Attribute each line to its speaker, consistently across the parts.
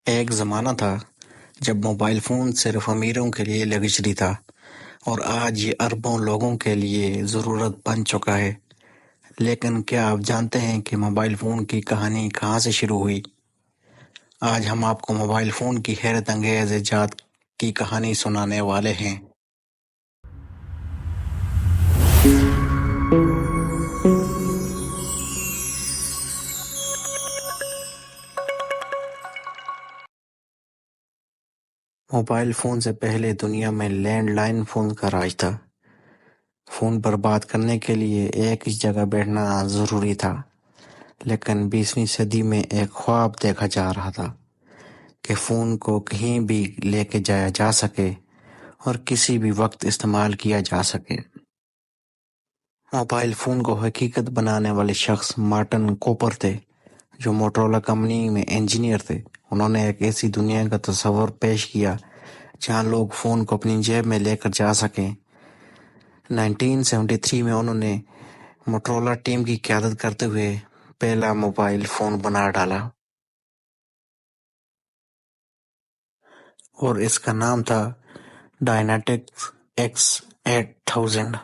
Speaker 1: ایک زمانہ تھا جب موبائل فون صرف امیروں کے لیے لگژری تھا، اور آج یہ اربوں لوگوں کے لیے ضرورت بن چکا ہے۔ لیکن کیا آپ جانتے ہیں کہ موبائل فون کی کہانی کہاں سے شروع ہوئی؟ آج ہم آپ کو موبائل فون کی حیرت انگیز ایجاد کی کہانی سنانے والے ہیں۔ موبائل فون سے پہلے دنیا میں لینڈ لائن فون کا راج تھا۔ فون پر بات کرنے کے لیے ایک ہی جگہ بیٹھنا ضروری تھا، لیکن 20ویں صدی میں ایک خواب دیکھا جا رہا تھا کہ فون کو کہیں بھی لے کے جایا جا سکے اور کسی بھی وقت استعمال کیا جا سکے۔ موبائل فون کو حقیقت بنانے والے شخص مارٹن کوپر تھے، جو موٹرولا کمپنی میں انجینئر تھے۔ انہوں نے ایک ایسی دنیا کا تصور پیش کیا جہاں لوگ فون کو اپنی جیب میں لے کر جا سکیں۔ 1973 میں انہوں نے موٹرولا ٹیم کی قیادت کرتے ہوئے پہلا موبائل فون بنا ڈالا، اور اس کا نام تھا ڈائناٹکس X8000۔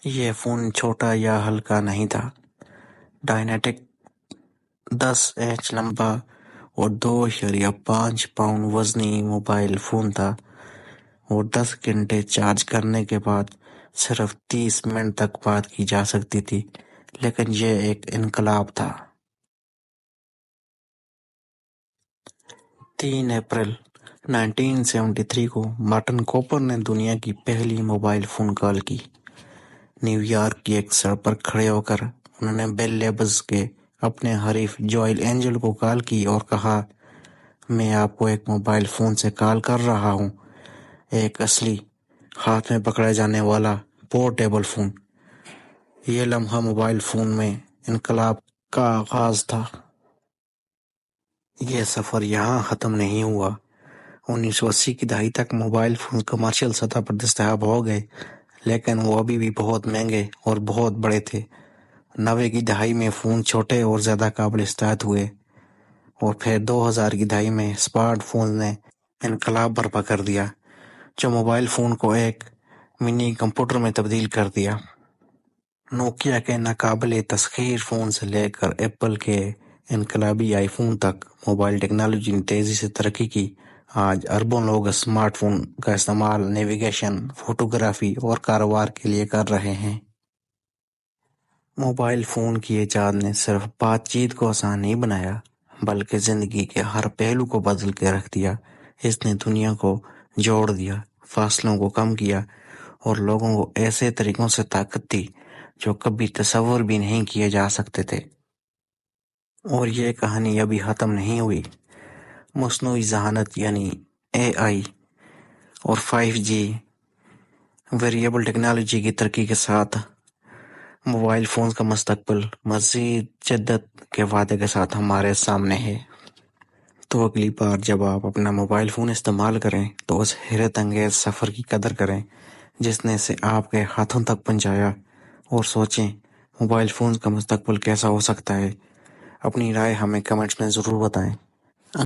Speaker 1: یہ فون چھوٹا یا ہلکا نہیں تھا۔ ڈائناٹک 10 انچ لمبا اور 2.5 پاؤنڈ وزنی موبائل فون تھا، اور 10 گھنٹے چارج کرنے کے بعد صرف 30 منٹ تک بات کی جا سکتی تھی۔ لیکن یہ ایک انقلاب تھا۔ 3 اپریل 1973 کو مارٹن کوپر نے دنیا کی پہلی موبائل فون کال کی۔ نیو یارک کی ایک سڑک پر کھڑے ہو کر انہوں نے بیل لیبز کے اپنے حریف جوئل اینجل کو کال کی اور کہا، میں آپ کو ایک موبائل فون سے کال کر رہا ہوں، ایک اصلی ہاتھ میں پکڑا جانے والا پورٹیبل فون۔ یہ لمحہ موبائل فون میں انقلاب کا آغاز تھا۔ یہ سفر یہاں ختم نہیں ہوا۔ 1980 کی دہائی تک موبائل فون کمرشل سطح پر دستیاب ہو گئے، لیکن وہ ابھی بھی بہت مہنگے اور بہت بڑے تھے۔ 90 کی دہائی میں فون چھوٹے اور زیادہ قابل استعمال ہوئے، اور پھر 2000 کی دہائی میں اسمارٹ فون نے انقلاب برپا کر دیا، جو موبائل فون کو ایک منی کمپیوٹر میں تبدیل کر دیا۔ نوکیا کے ناقابل تسخیر فون سے لے کر ایپل کے انقلابی آئی فون تک، موبائل ٹیکنالوجی نے تیزی سے ترقی کی۔ آج اربوں لوگ اسمارٹ فون کا استعمال نیویگیشن، فوٹوگرافی اور کاروبار کے لیے کر رہے ہیں۔ موبائل فون کی ایجاد نے صرف بات چیت کو آسان نہیں بنایا، بلکہ زندگی کے ہر پہلو کو بدل کے رکھ دیا۔ اس نے دنیا کو جوڑ دیا، فاصلوں کو کم کیا، اور لوگوں کو ایسے طریقوں سے طاقت دی جو کبھی تصور بھی نہیں کیے جا سکتے تھے۔ اور یہ کہانی ابھی ختم نہیں ہوئی۔ مصنوعی ذہانت یعنی AI اور 5G ویریبل ٹیکنالوجی کی ترقی کے ساتھ موبائل فون کا مستقبل مزید جدت کے وعدے کے ساتھ ہمارے سامنے ہے۔ تو اگلی بار جب آپ اپنا موبائل فون استعمال کریں تو اس حیرت انگیز سفر کی قدر کریں جس نے اسے آپ کے ہاتھوں تک پہنچایا، اور سوچیں موبائل فون کا مستقبل کیسا ہو سکتا ہے۔ اپنی رائے ہمیں کمنٹس میں ضرور بتائیں۔